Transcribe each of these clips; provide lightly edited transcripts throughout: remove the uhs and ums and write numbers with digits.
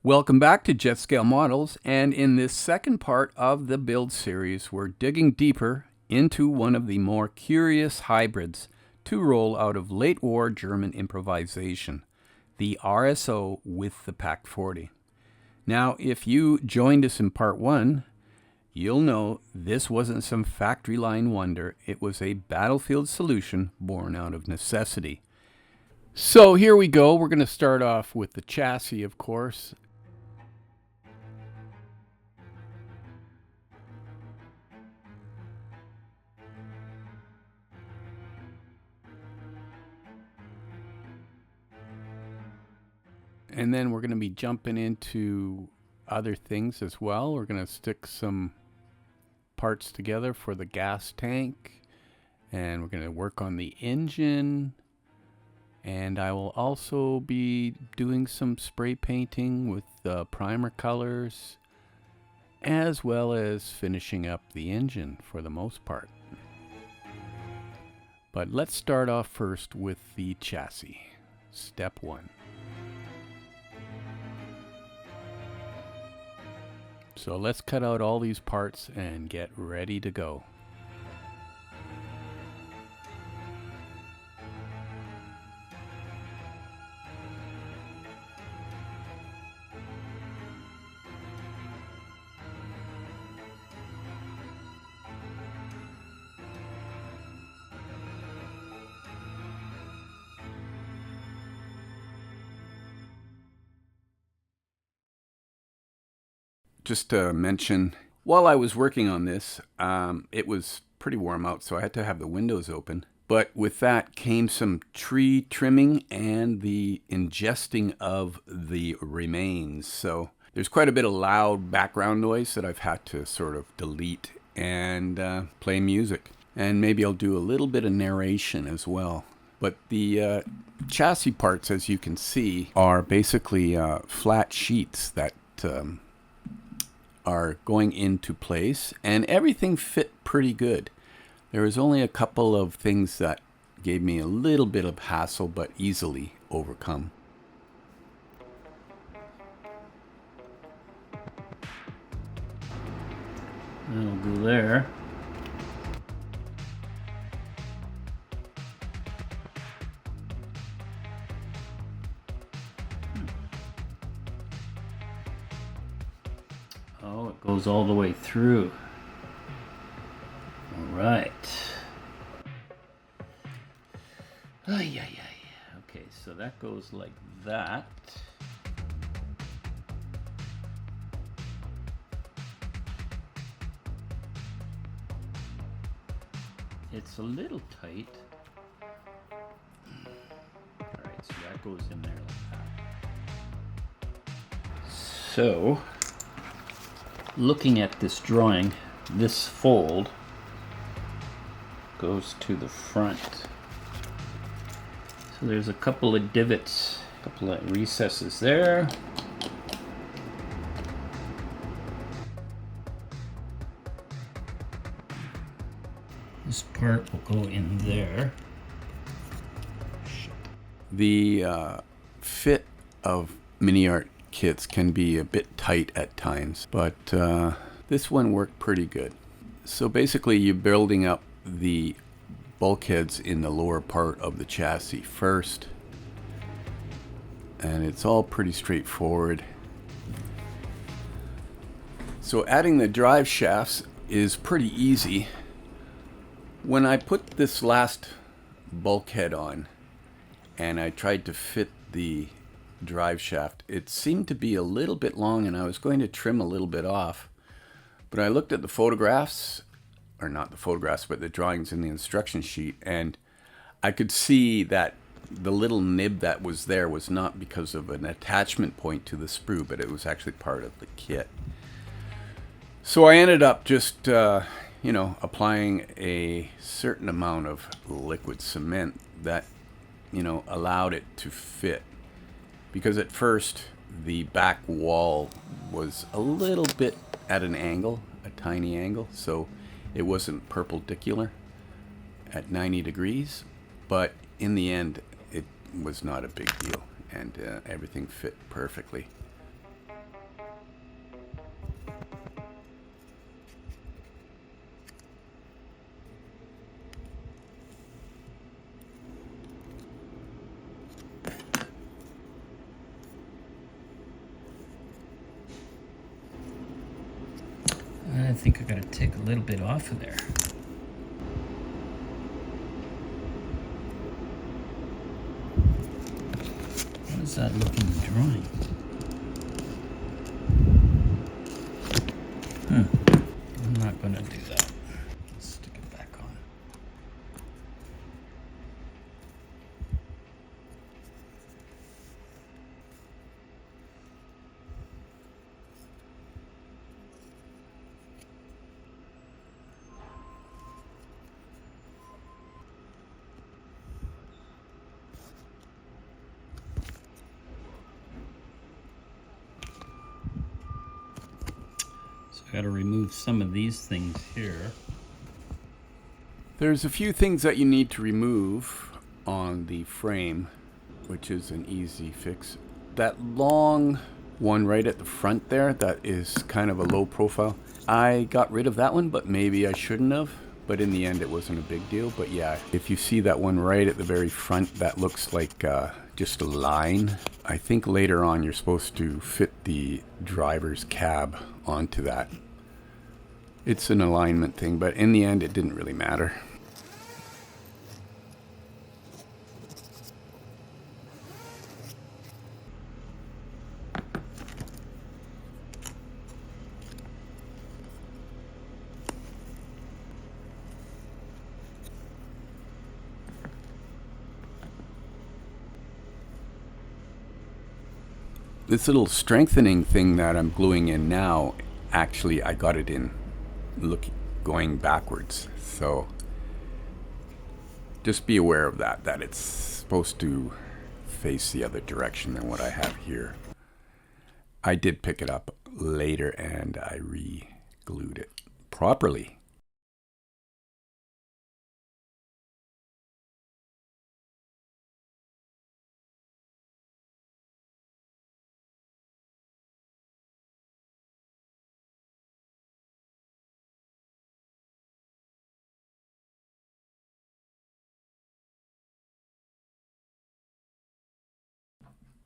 Welcome back to Jet Scale Models, and in this second part of the build series, we're digging deeper into one of the more curious hybrids to roll out of late war German improvisation, the RSO with the PaK 40. Now, if you joined us in part 1, you'll know this wasn't some factory line wonder, it was a battlefield solution born out of necessity. So here we go, we're going to start off with the chassis, of course. And then we're going to be jumping into other things as well. We're going to stick some parts together for the gas tank, and we're going to work on the engine, and I will also be doing some spray painting with primer colors, as well as finishing up the engine for the most part. But let's start off first with the chassis. Step 1. So let's cut out all these parts and get ready to go. Just to mention, while I was working on this, it was pretty warm out, so I had to have the windows open. But with that came some tree trimming and the ingesting of the remains. So there's quite a bit of loud background noise that I've had to sort of delete and play music. And maybe I'll do a little bit of narration as well. But the chassis parts, as you can see, are basically flat sheets that are going into place, and everything fit pretty good. There was only a couple of things that gave me a little bit of hassle, but easily overcome. That'll go there. Oh, it goes all the way through. All right. Oh, yeah. Okay, so that goes like that. It's a little tight. All right, so that goes in there like that. So, looking at this drawing, this fold goes to the front. So there's a couple of divots, a couple of recesses there. This part will go in there. The fit of MiniArt kits can be a bit tight at times, but this one worked pretty good. So basically you're building up the bulkheads in the lower part of the chassis first, and it's all pretty straightforward. So adding the drive shafts is pretty easy. When I put this last bulkhead on and I tried to fit the drive shaft, it seemed to be a little bit long, and I was going to trim a little bit off, but I looked at the photographs, or not the photographs, but the drawings in the instruction sheet, and I could see that the little nib that was there was not because of an attachment point to the sprue, but it was actually part of the kit. So I ended up just applying a certain amount of liquid cement that allowed it to fit. Because at first the back wall was a little bit at an angle, a tiny angle, so it wasn't perpendicular at 90 degrees, but in the end it was not a big deal, and everything fit perfectly. I think I gotta take a little bit off of there. How does that look in the drawing? I'm not gonna do that. Let's stick it back on. So I gotta remove some of these things here. There's a few things that you need to remove on the frame, which is an easy fix. That long one right at the front there, that is kind of a low profile. I got rid of that one, but maybe I shouldn't have. But in the end, it wasn't a big deal. But yeah, if you see that one right at the very front, that looks like just a line. I think later on you're supposed to fit the driver's cab onto that. It's an alignment thing, but in the end, it didn't really matter. This little strengthening thing that I'm gluing in now, actually I got it in going backwards. So just be aware of that it's supposed to face the other direction than what I have here. I did pick it up later and I re-glued it properly.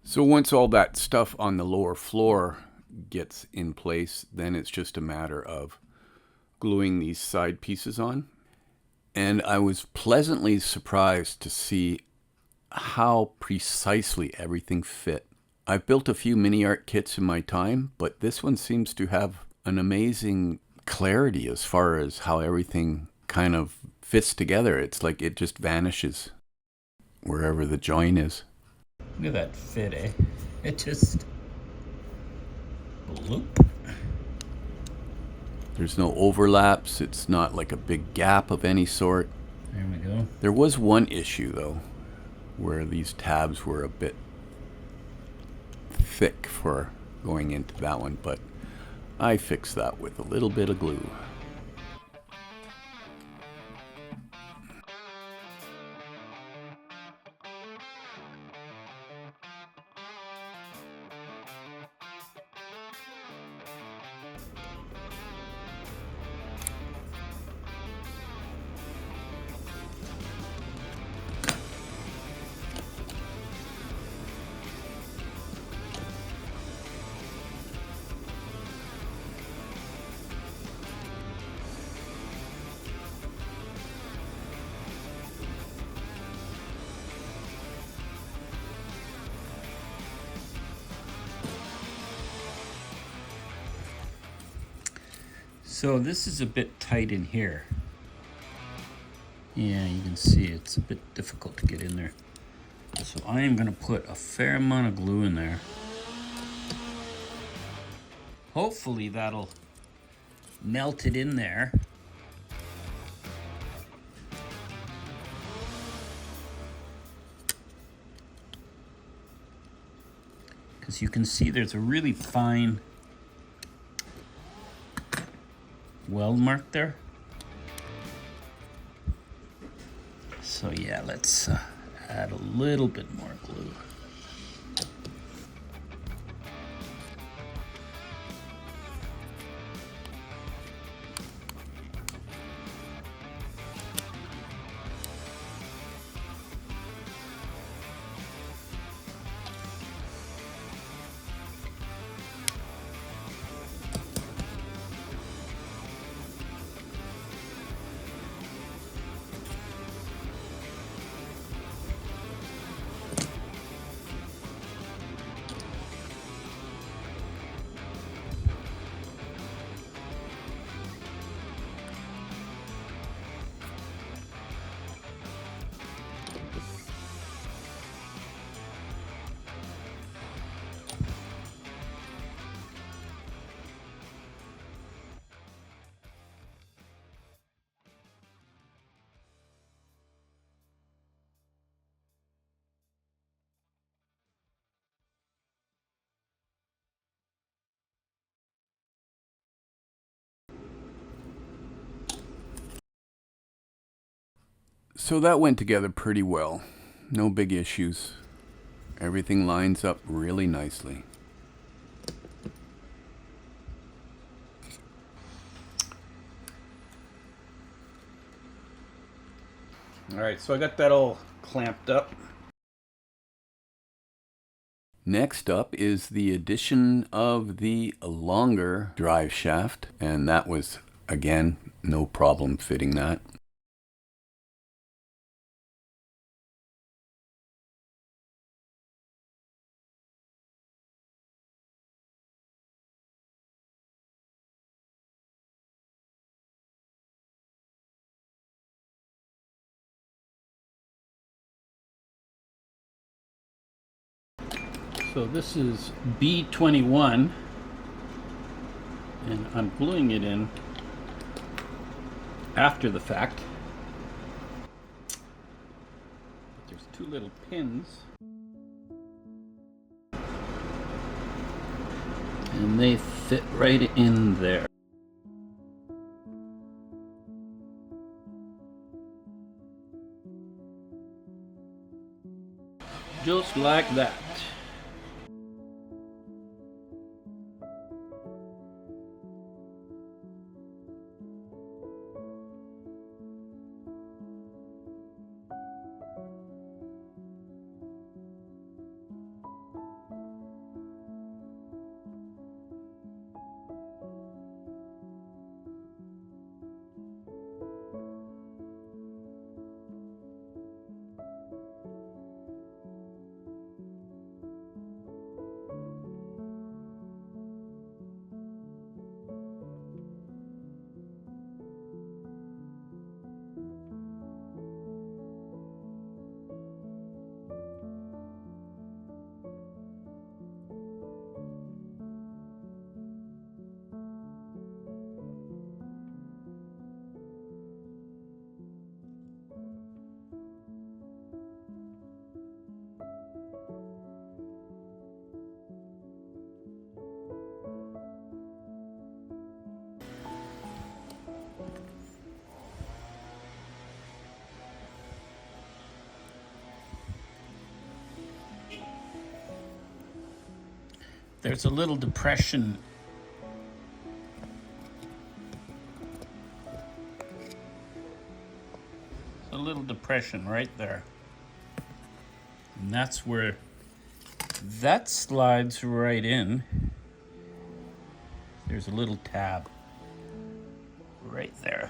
So once all that stuff on the lower floor gets in place, then it's just a matter of gluing these side pieces on. And I was pleasantly surprised to see how precisely everything fit. I've built a few MiniArt kits in my time, but this one seems to have an amazing clarity as far as how everything kind of fits together. It's like it just vanishes wherever the join is. Look at that fit, eh? It just... bloop. There's no overlaps. It's not like a big gap of any sort. There we go. There was one issue, though, where these tabs were a bit thick for going into that one, but I fixed that with a little bit of glue. So this is a bit tight in here. Yeah, you can see it's a bit difficult to get in there. So I am going to put a fair amount of glue in there. Hopefully that'll melt it in there. As you can see, there's a really fine weld mark there. So yeah, let's add a little bit more glue. So that went together pretty well. No big issues. Everything lines up really nicely. All right, so I got that all clamped up. Next up is the addition of the longer drive shaft, and that was, again, no problem fitting that. So this is B21, and I'm gluing it in after the fact. But there's two little pins, and they fit right in there. Just like that. There's a little depression right there. And that's where that slides right in. There's a little tab right there.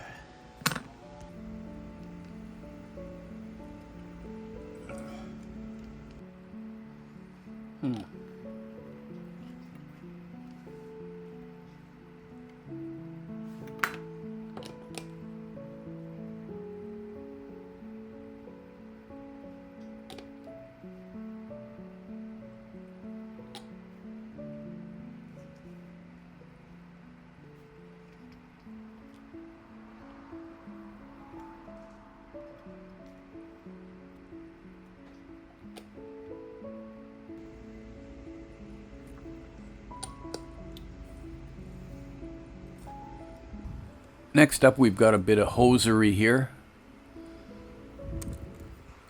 Next up, we've got a bit of hosiery here.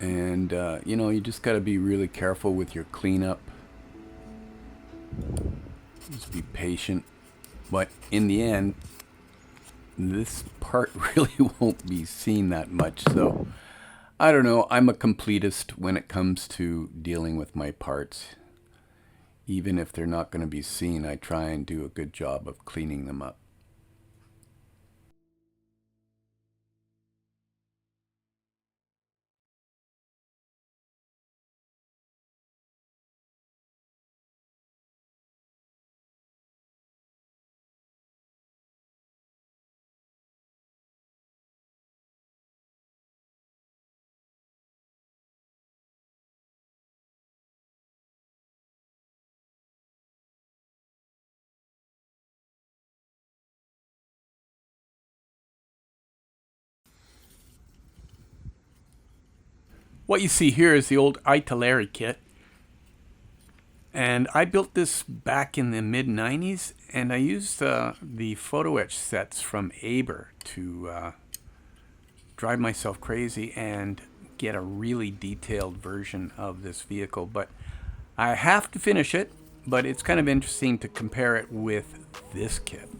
And, you know, you just got to be really careful with your cleanup. Just be patient. But in the end, this part really won't be seen that much. So, I don't know. I'm a completist when it comes to dealing with my parts. Even if they're not going to be seen, I try and do a good job of cleaning them up. What you see here is the old Italeri kit. And I built this back in the mid 90s, and I used the photo etch sets from Aber to drive myself crazy and get a really detailed version of this vehicle. But I have to finish it, but it's kind of interesting to compare it with this kit.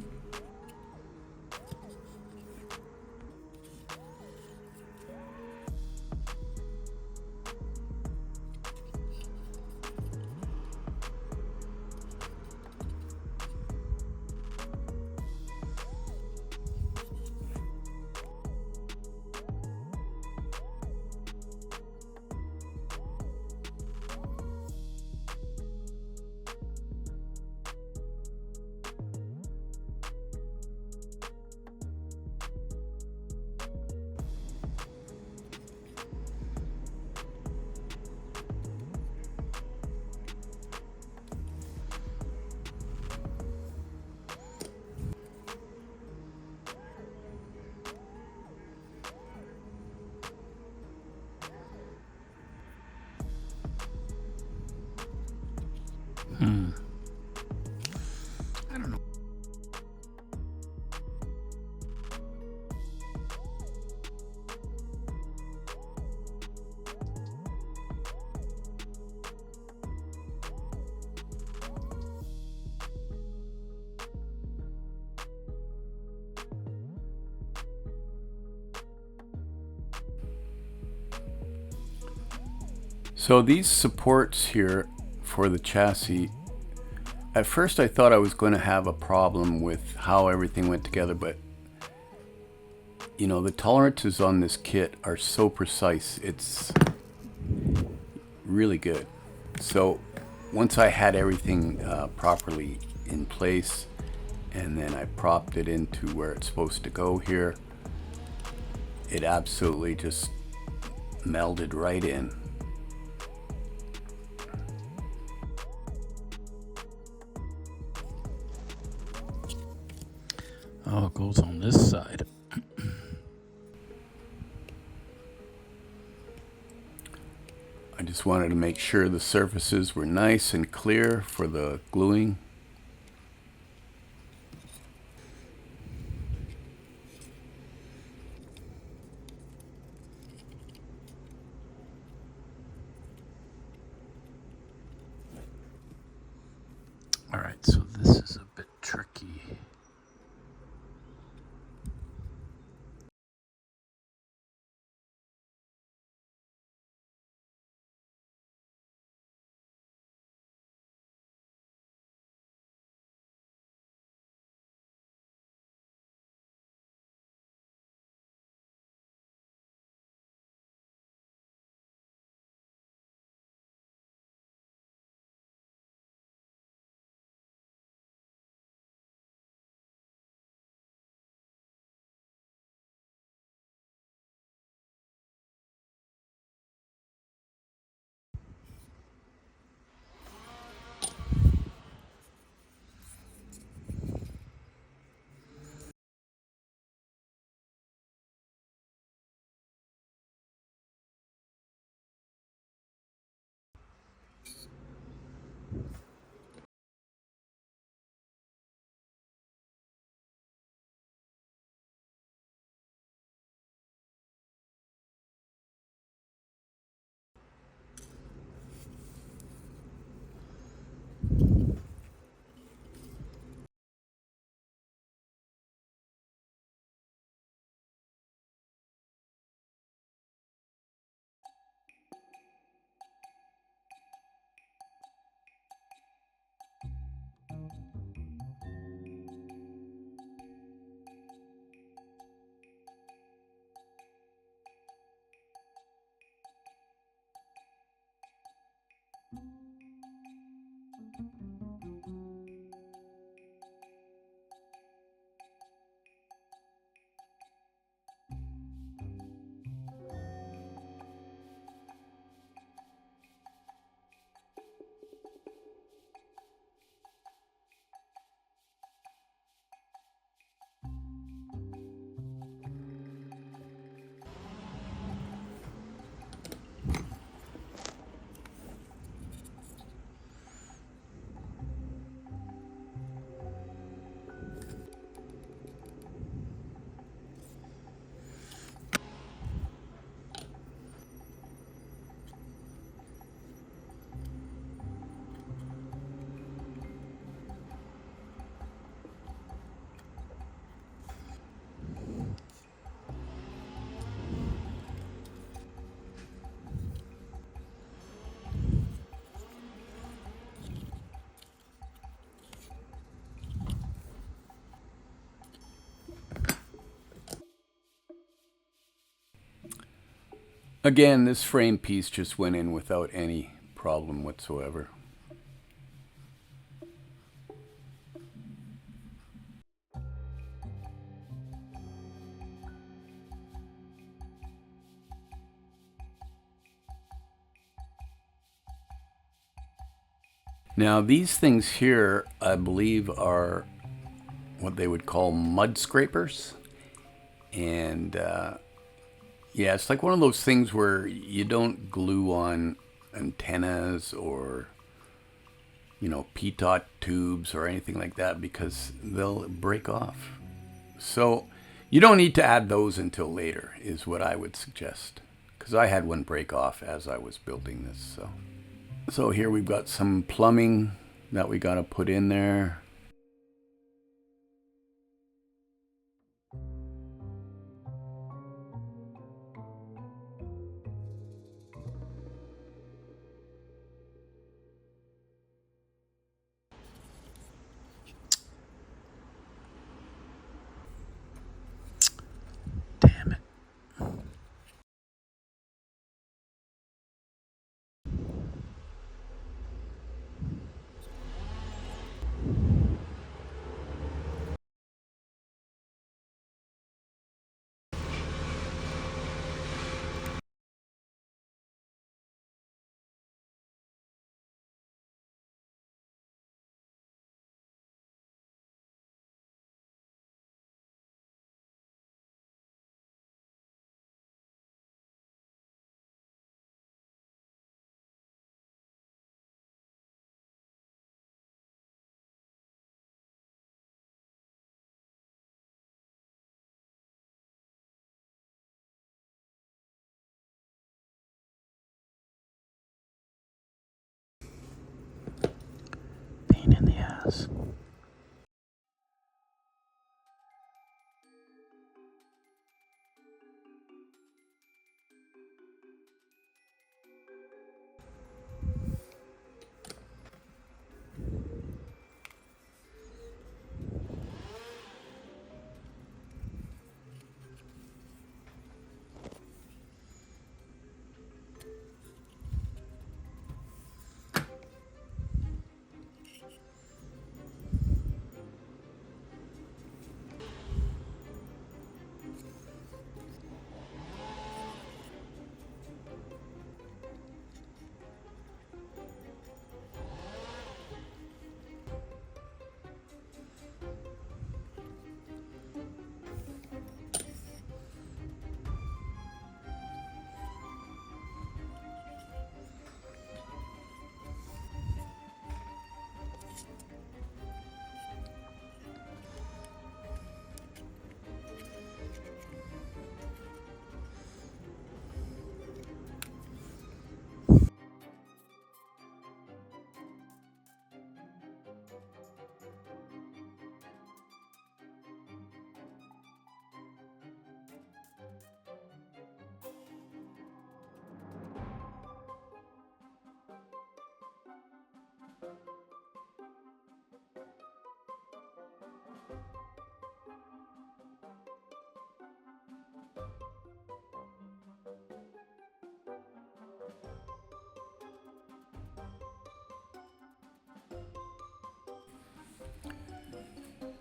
I don't know. So these supports here for the chassis, at first I thought I was going to have a problem with how everything went together, but you know, the tolerances on this kit are so precise, it's really good. So once I had everything properly in place, and then I propped it into where it's supposed to go here, it absolutely just melded right in. Oh, it goes on this side. I just wanted to make sure the surfaces were nice and clear for the gluing. All right, so this is a bit tricky. Again, this frame piece just went in without any problem whatsoever. Now these things here, I believe, are what they would call mud scrapers. And yeah, it's like one of those things where you don't glue on antennas or, you know, PaK tubes or anything like that because they'll break off. So you don't need to add those until later is what I would suggest, because I had one break off as I was building this. So here we've got some plumbing that we got to put in there. Damn it. Pain in the ass.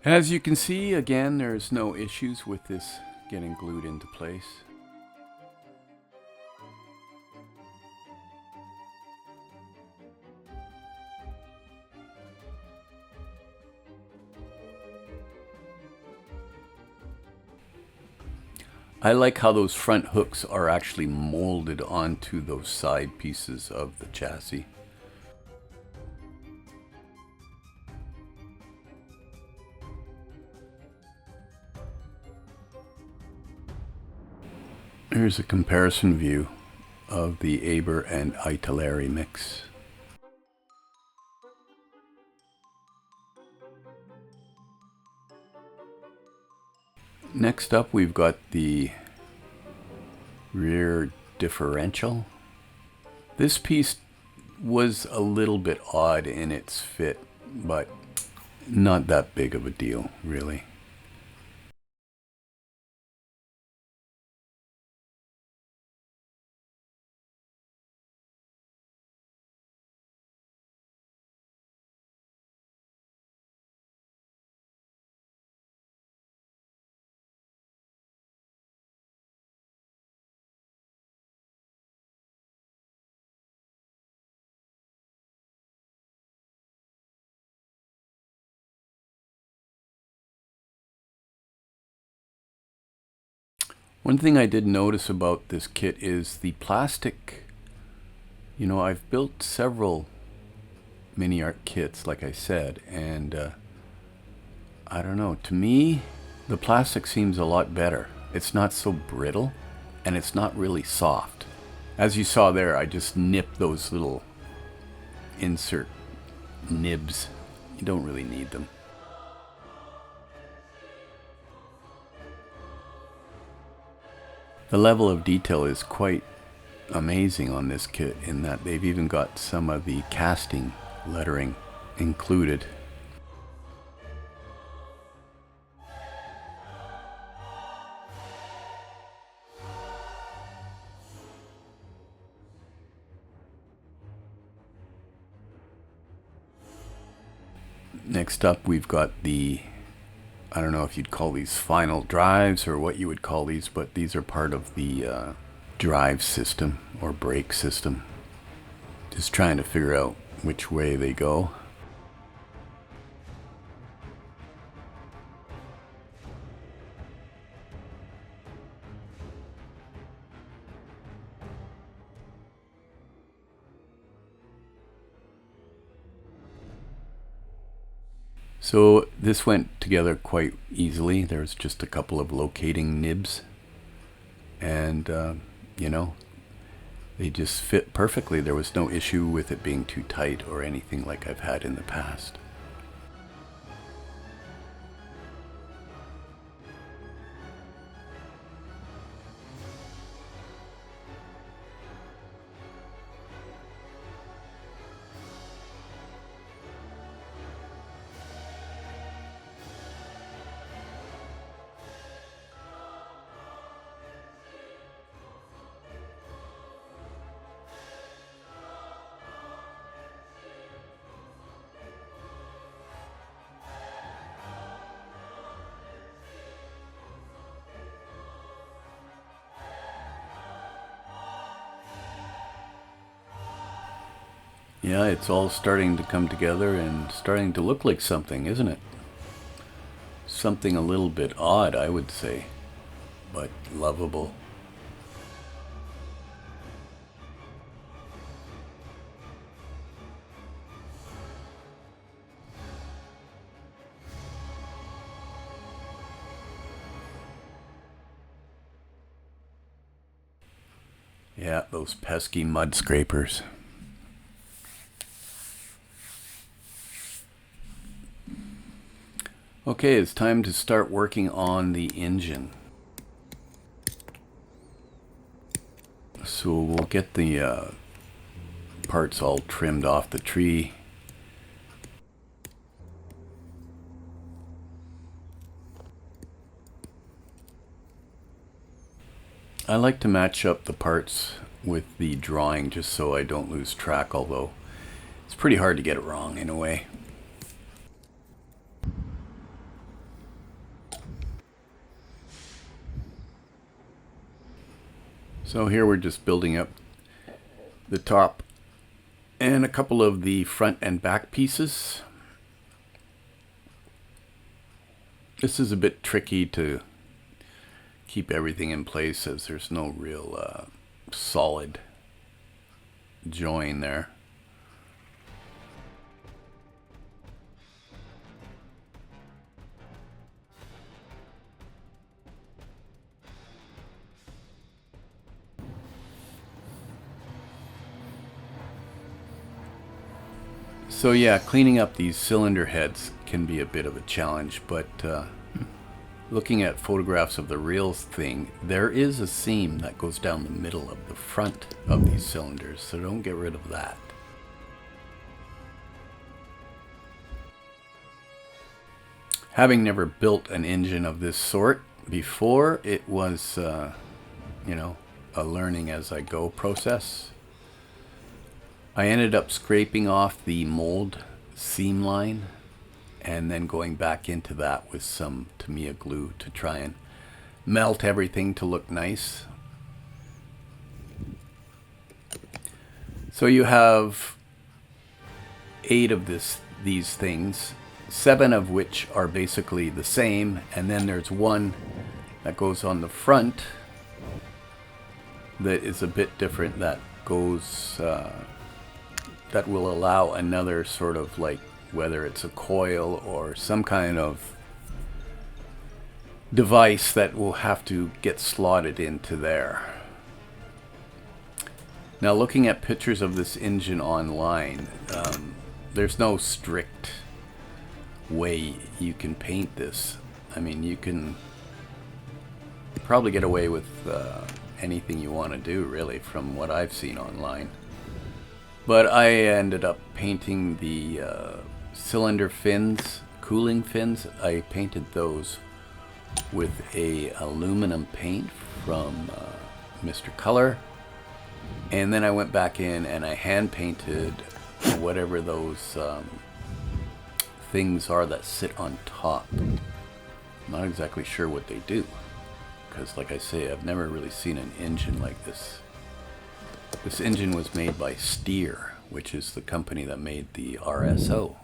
As you can see, again, there's no issues with this getting glued into place. I like how those front hooks are actually molded onto those side pieces of the chassis. Here's a comparison view of the Aber and Italeri mix. Next up, we've got the rear differential. This piece was a little bit odd in its fit, but not that big of a deal, really. One thing I did notice about this kit is the plastic. You know, I've built several MiniArt kits, like I said, and I don't know, to me, the plastic seems a lot better. It's not so brittle, and it's not really soft. As you saw there, I just nipped those little insert nibs. You don't really need them. The level of detail is quite amazing on this kit in that they've even got some of the casting lettering included. Next up, we've got the, I don't know if you'd call these final drives or what you would call these, but these are part of the drive system or brake system. Just trying to figure out which way they go. So this went together quite easily. There's just a couple of locating nibs, and you know, they just fit perfectly. There was no issue with it being too tight or anything like I've had in the past. Yeah, it's all starting to come together and starting to look like something, isn't it? Something a little bit odd, I would say, but lovable. Yeah, those pesky mud scrapers. Okay, it's time to start working on the engine. So we'll get the parts all trimmed off the tree. I like to match up the parts with the drawing just so I don't lose track, although it's pretty hard to get it wrong in a way. So here we're just building up the top and a couple of the front and back pieces. This is a bit tricky to keep everything in place as there's no real solid join there. So yeah, cleaning up these cylinder heads can be a bit of a challenge, but looking at photographs of the real thing, there is a seam that goes down the middle of the front of these cylinders, so don't get rid of that. Having never built an engine of this sort before, it was, you know, a learning as I go process. I ended up scraping off the mold seam line and then going back into that with some Tamiya glue to try and melt everything to look nice. So you have 8 of these things, 7 of which are basically the same, and then there's one that goes on the front that is a bit different that goes, that will allow another sort of like, whether it's a coil or some kind of device that will have to get slotted into there. Now, looking at pictures of this engine online, there's no strict way you can paint this. I mean, you can probably get away with anything you want to do, really, from what I've seen online. But I ended up painting the cylinder fins, cooling fins. I painted those with a aluminum paint from Mr. Color. And then I went back in and I hand painted whatever those things are that sit on top. I'm not exactly sure what they do, because like I say, I've never really seen an engine like this. This engine was made by Steer, which is the company that made the RSO.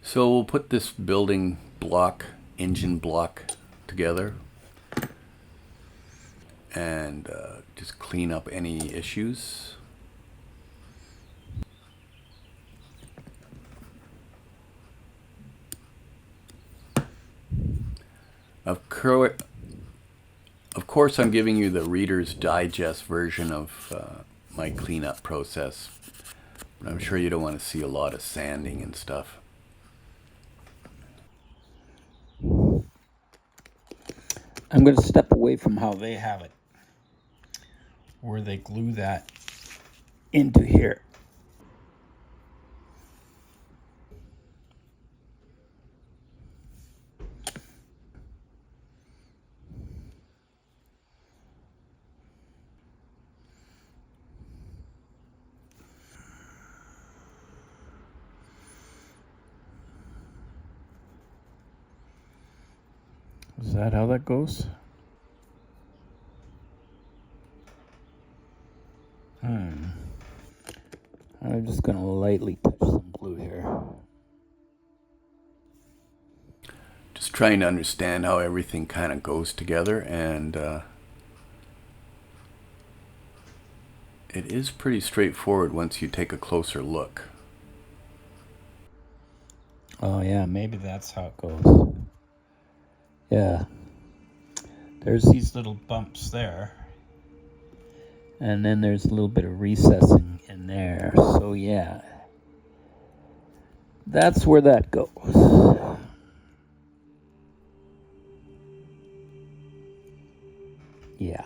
So we'll put this building block, engine block together, and just clean up any issues. Of course, I'm giving you the Reader's Digest version of my cleanup process, but I'm sure you don't want to see a lot of sanding and stuff. I'm going to step away from how they have it, where they glue that into here. Is that how that goes? I'm just going to lightly touch some glue here. Just trying to understand how everything kind of goes together, and it is pretty straightforward once you take a closer look. Oh yeah, maybe that's how it goes. Yeah. There's these little bumps there. And then there's a little bit of recessing in there. So yeah. That's where that goes. Yeah.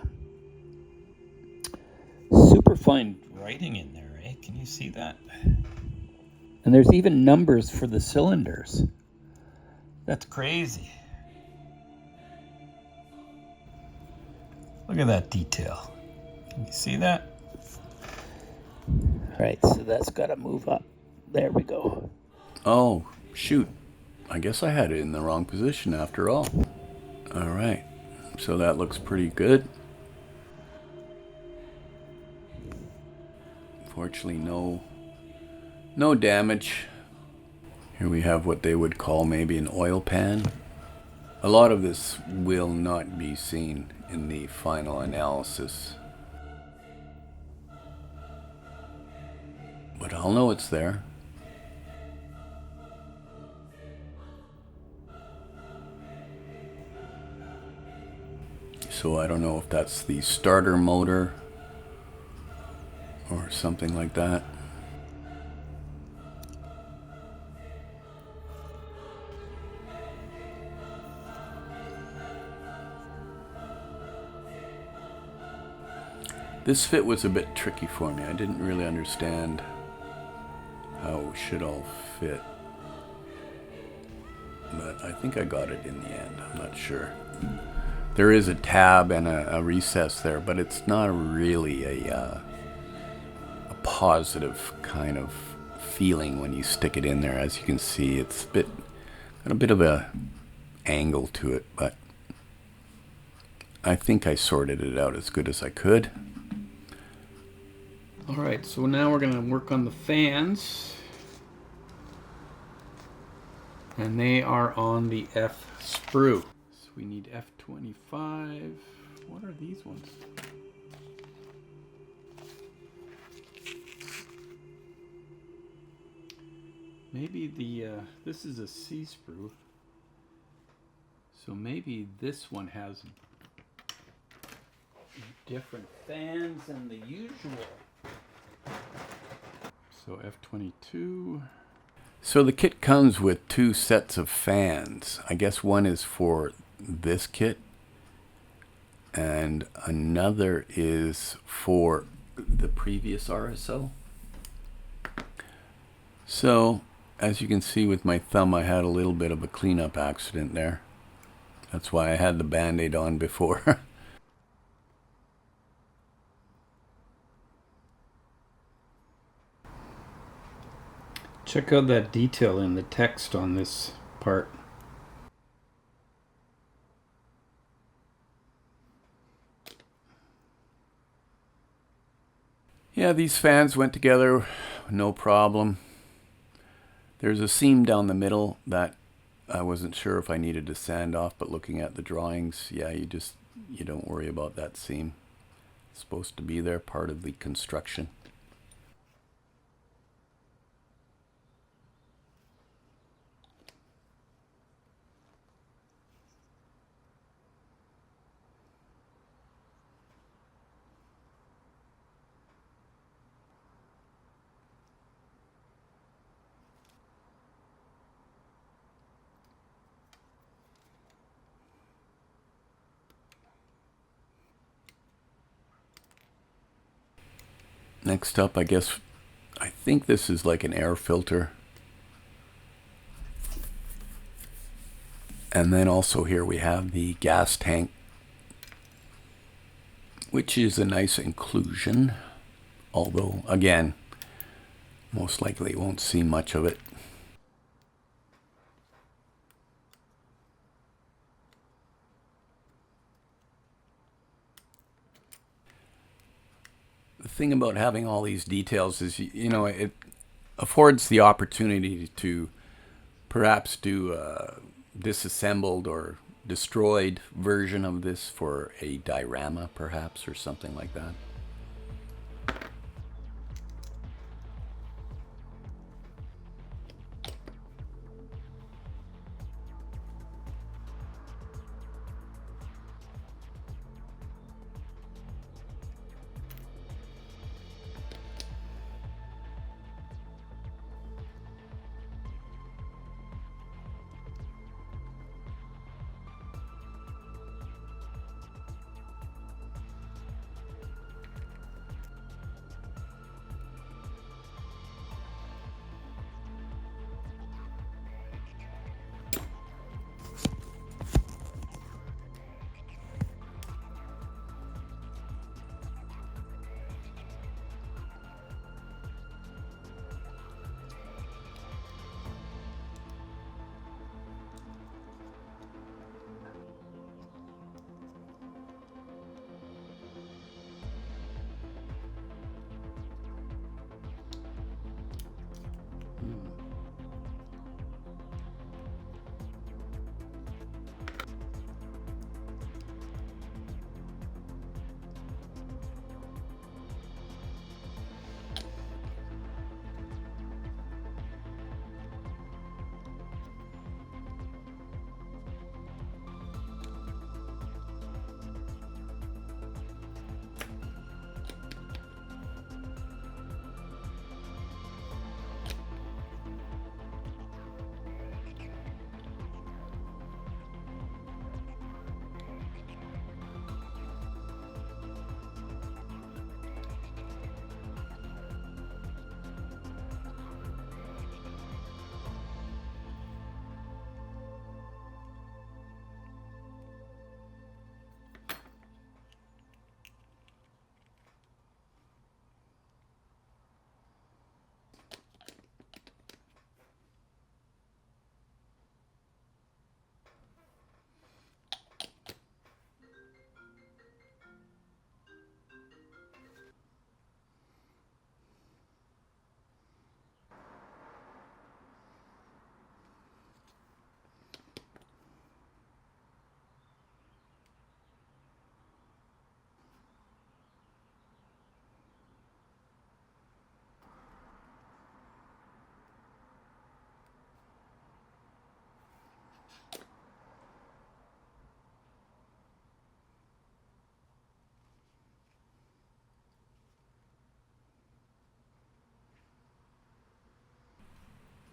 Super fine writing in there, eh? Can you see that? And there's even numbers for the cylinders. That's crazy. Look at that detail. Can you see that? All right, so that's got to move up. There we go. Oh, shoot. I guess I had it in the wrong position after all. All right. So that looks pretty good. Fortunately, no damage. Here we have what they would call maybe an oil pan. A lot of this will not be seen in the final analysis, but I'll know it's there. So I don't know if that's the starter motor or something like that. This fit was a bit tricky for me. I didn't really understand how it should all fit, but I think I got it in the end. I'm not sure. There is a tab and a recess there, but it's not really a positive kind of feeling when you stick it in there. As you can see, it's got a bit of a angle to it, but I think I sorted it out as good as I could. All right, so now we're going to work on the fans. And they are on the F sprue. So we need F25. What are these ones? Maybe this is a C sprue. So maybe this one has different fans than the usual. So F22. So the kit comes with 2 sets of fans. I guess one is for this kit and another is for the previous RSO. So as you can see with my thumb, I had a little bit of a cleanup accident there. That's why I had the Band-Aid on before. Check out that detail in the text on this part. Yeah, these fans went together, no problem. There's a seam down the middle that I wasn't sure if I needed to sand off, but looking at the drawings, yeah, you don't worry about that seam. It's supposed to be there, part of the construction. Next up, I think this is like an air filter. And then also here we have the gas tank, which is a nice inclusion. Although, again, most likely you won't see much of it. The thing about having all these details is, it affords the opportunity to perhaps do a disassembled or destroyed version of this for a diorama, perhaps, or something like that.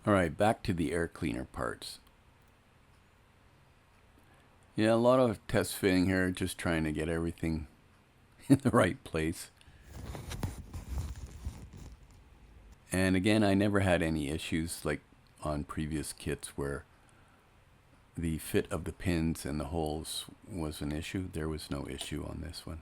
Alright, back to the air cleaner parts. Yeah, a lot of test fitting here, just trying to get everything in the right place. And again, I never had any issues like on previous kits where the fit of the pins and the holes was an issue. There was no issue on this one.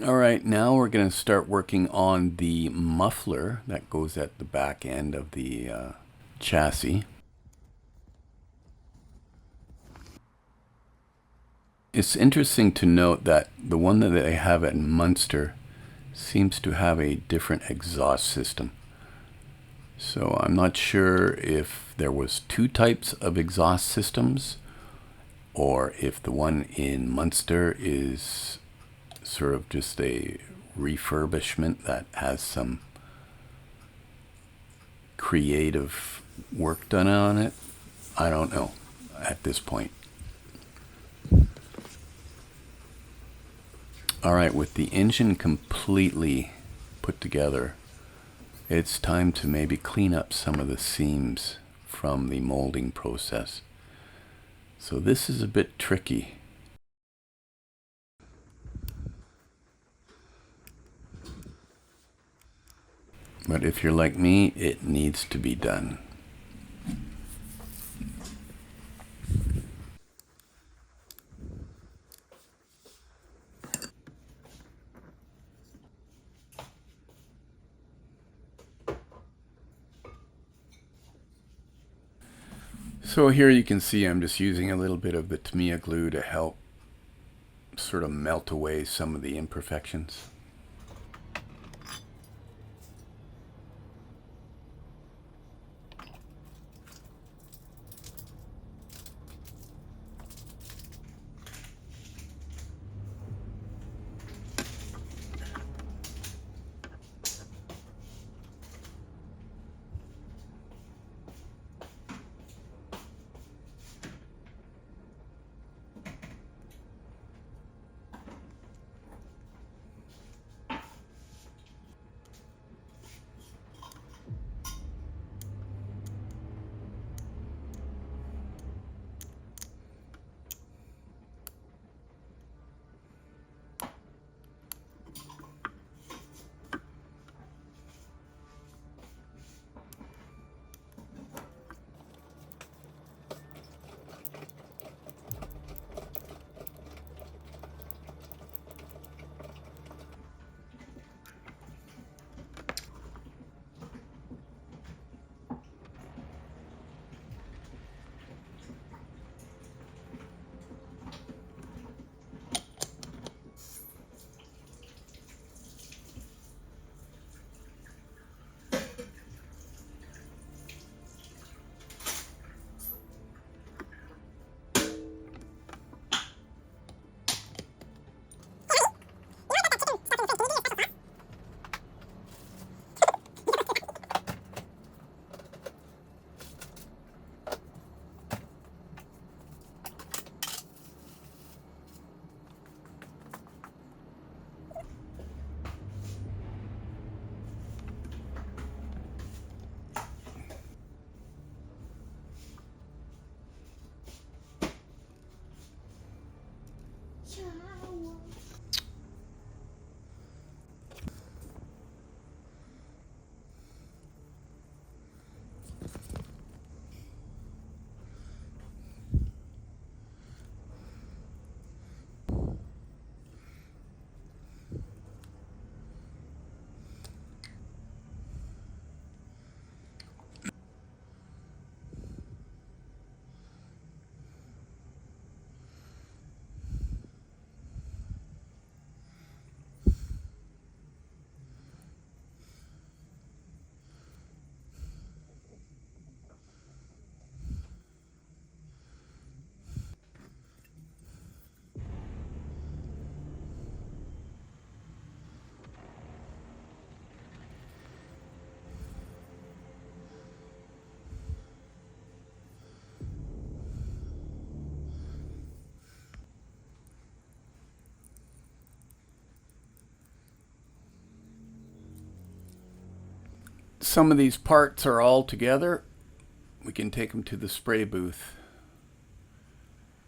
Alright, now we're going to start working on the muffler that goes at the back end of the chassis. It's interesting to note that the one that they have at Munster seems to have a different exhaust system. So I'm not sure if there was two types of exhaust systems or if the one in Munster is sort of just a refurbishment that has some creative work done on it. I don't know at this point. Alright, with the engine completely put together, it's time to maybe clean up some of the seams from the molding process. So this is a bit tricky. But if you're like me, it needs to be done. So here you can see I'm just using a little bit of the Tamiya glue to help sort of melt away some of the imperfections. some of these parts are all together, we can take them to the spray booth.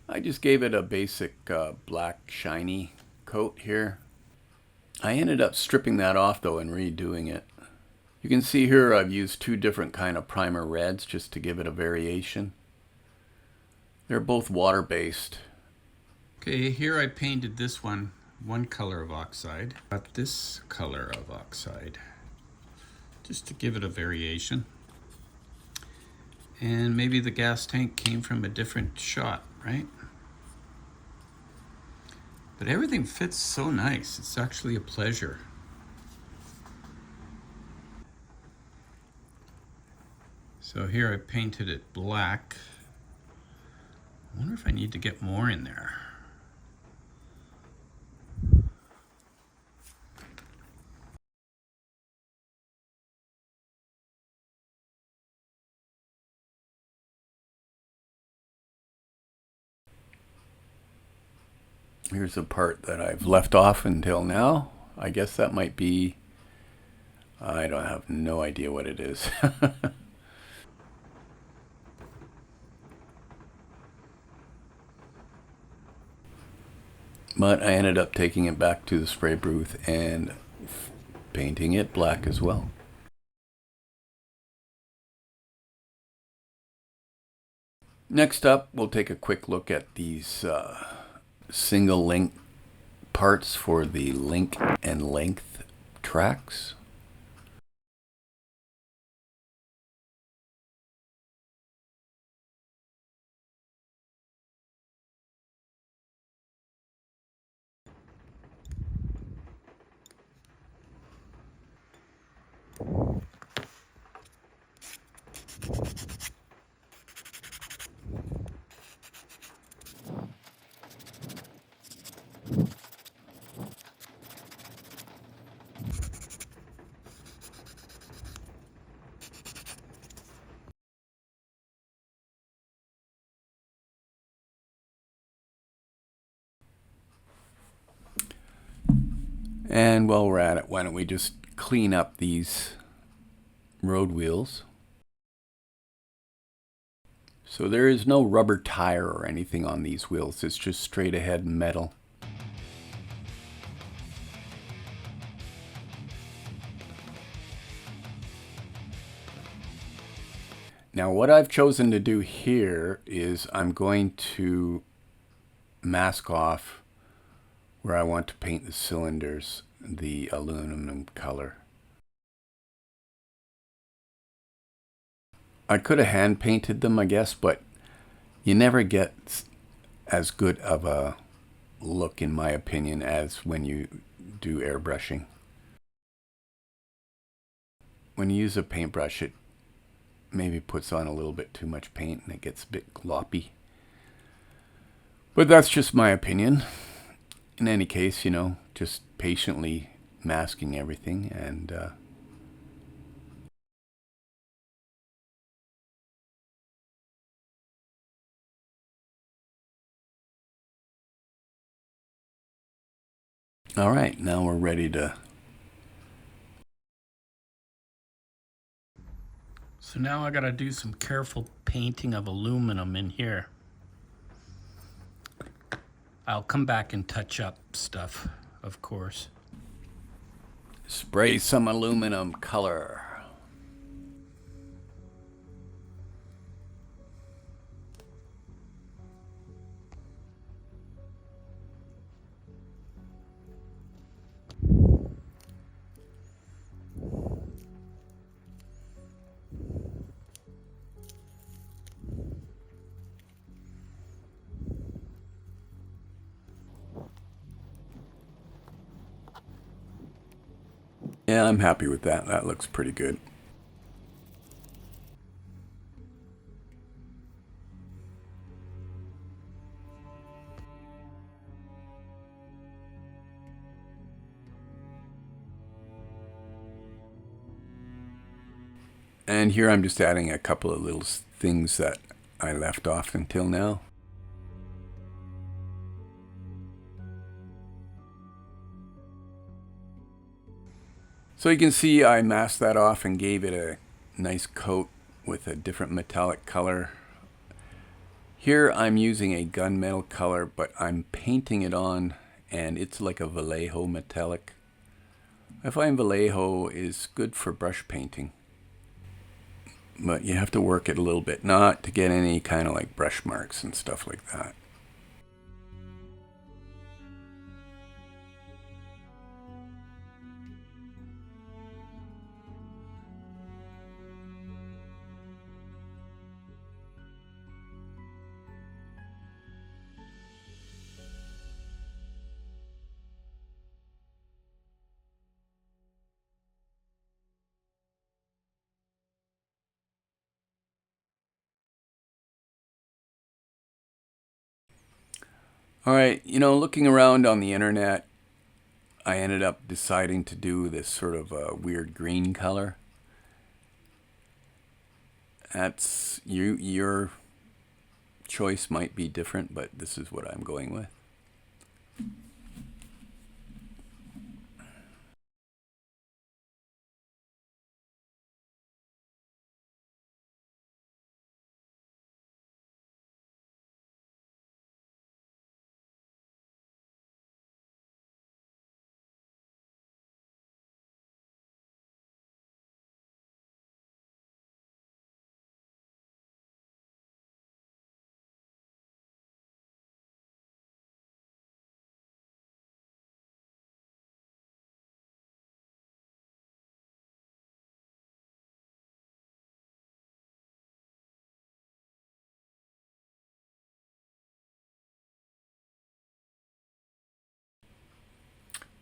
I just gave it a basic black shiny coat here. I ended up stripping that off though and redoing it. You can see here I've used two different kind of primer reds just to give it a variation. They're both water-based. Okay, here I painted this one color of oxide, got this color of oxide, just to give it a variation. And maybe the gas tank came from a different shot, right? But everything fits so nice, it's actually a pleasure. So here I painted it black. I wonder if I need to get more in there. Here's a part that I've left off until now. I guess that might be, I don't have no idea what it is. But I ended up taking it back to the spray booth and painting it black as well. Next up, we'll take a quick look at these single link parts for the link and length tracks. And while we're at it, why don't we just clean up these road wheels. So there is no rubber tire or anything on these wheels, it's just straight ahead metal. Now what I've chosen to do here is I'm going to mask off where I want to paint the cylinders the aluminum color. I could have hand painted them, I guess, but you never get as good of a look, in my opinion, as when you do airbrushing. When you use a paintbrush, it maybe puts on a little bit too much paint and it gets a bit gloppy. But that's just my opinion. In any case, you know, just patiently masking everything and all right, now we're ready to. So now I gotta do some careful painting of aluminum in here. I'll come back and touch up stuff, of course. Spray some aluminum color. Yeah, I'm happy with that. That looks pretty good. And here I'm just adding a couple of little things that I left off until now. So you can see I masked that off and gave it a nice coat with a different metallic color. Here I'm using a gunmetal color, but I'm painting it on, and it's like a Vallejo metallic. I find Vallejo is good for brush painting, but you have to work it a little bit, not to get any kind of like brush marks and stuff like that. All right, looking around on the internet, I ended up deciding to do this sort of a weird green color. That's your choice might be different, but this is what I'm going with.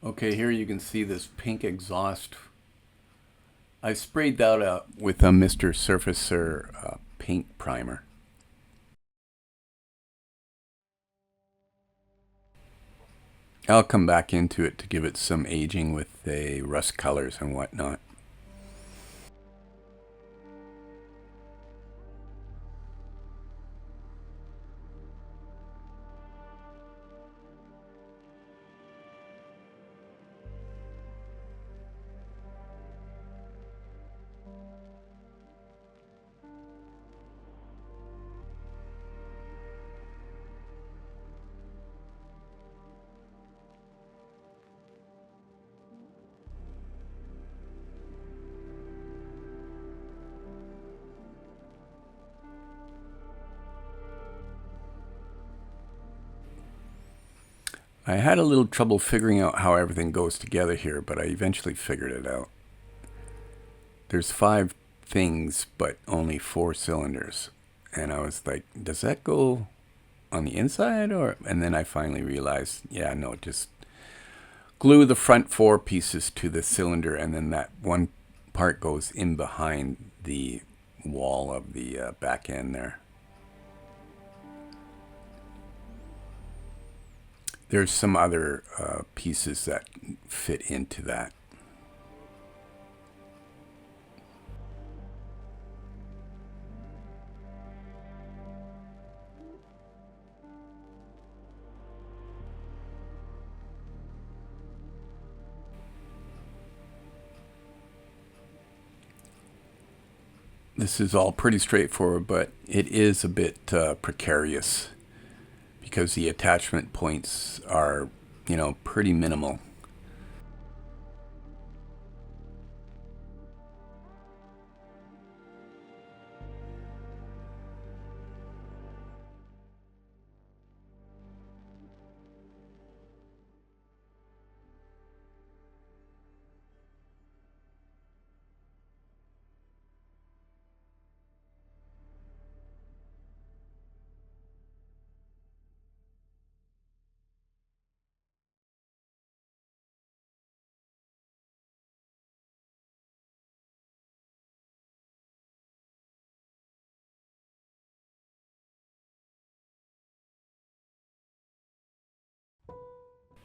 Okay, here you can see this pink exhaust. I sprayed that out with a Mr. Surfacer paint primer. I'll come back into it to give it some aging with the rust colors and whatnot. I had a little trouble figuring out how everything goes together here, but I eventually figured it out. There's 5 things, but only 4 cylinders. And I was like, does that go on the inside? And then I finally realized, yeah, no, just glue the front 4 pieces to the cylinder, and then that one part goes in behind the wall of the back end there. There's some other pieces that fit into that. This is all pretty straightforward, but it is a bit precarious because the attachment points are, pretty minimal.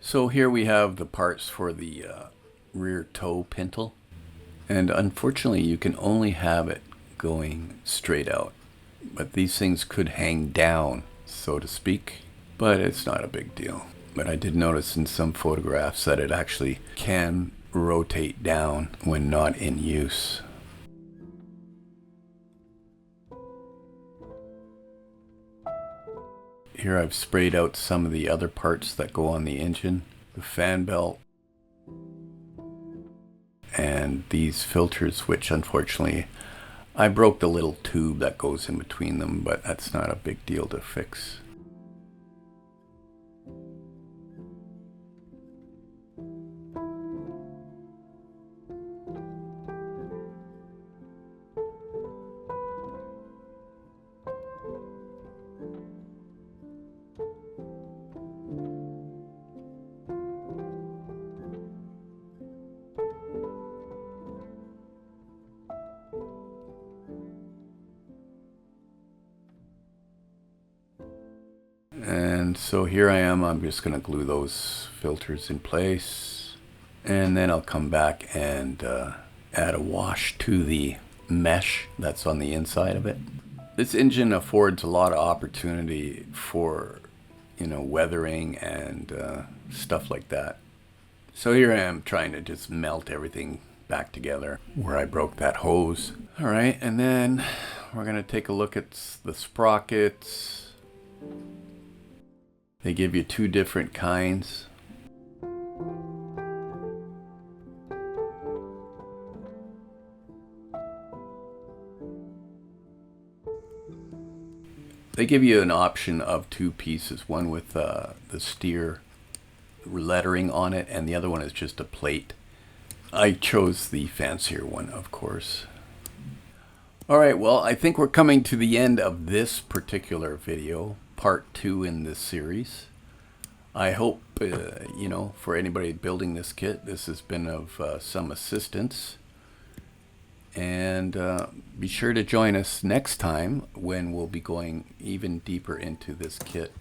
So here we have the parts for the rear toe pintle. And unfortunately, you can only have it going straight out. But these things could hang down, so to speak. But it's not a big deal. But I did notice in some photographs that it actually can rotate down when not in use. Here I've sprayed out some of the other parts that go on the engine, the fan belt, and these filters, which unfortunately I broke the little tube that goes in between them, but that's not a big deal to fix. And so here I am, I'm just going to glue those filters in place, and then I'll come back and add a wash to the mesh that's on the inside of it. This engine affords a lot of opportunity for, you know, weathering and stuff like that. So here I am trying to just melt everything back together where I broke that hose. All right, and then we're going to take a look at the sprockets. They give you two different kinds. They give you an option of two pieces, one with the steer lettering on it, and the other one is just a plate. I chose the fancier one, of course. All right, well, I think we're coming to the end of this particular video, part 2 in this series. I hope, you know, for anybody building this kit, this has been of some assistance. And be sure to join us next time when we'll be going even deeper into this kit.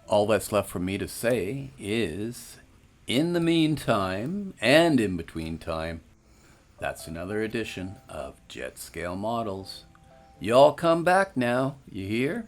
All that's left for me to say is, in the meantime and in between time, that's another edition of Jet Scale Models. Y'all come back now, you hear?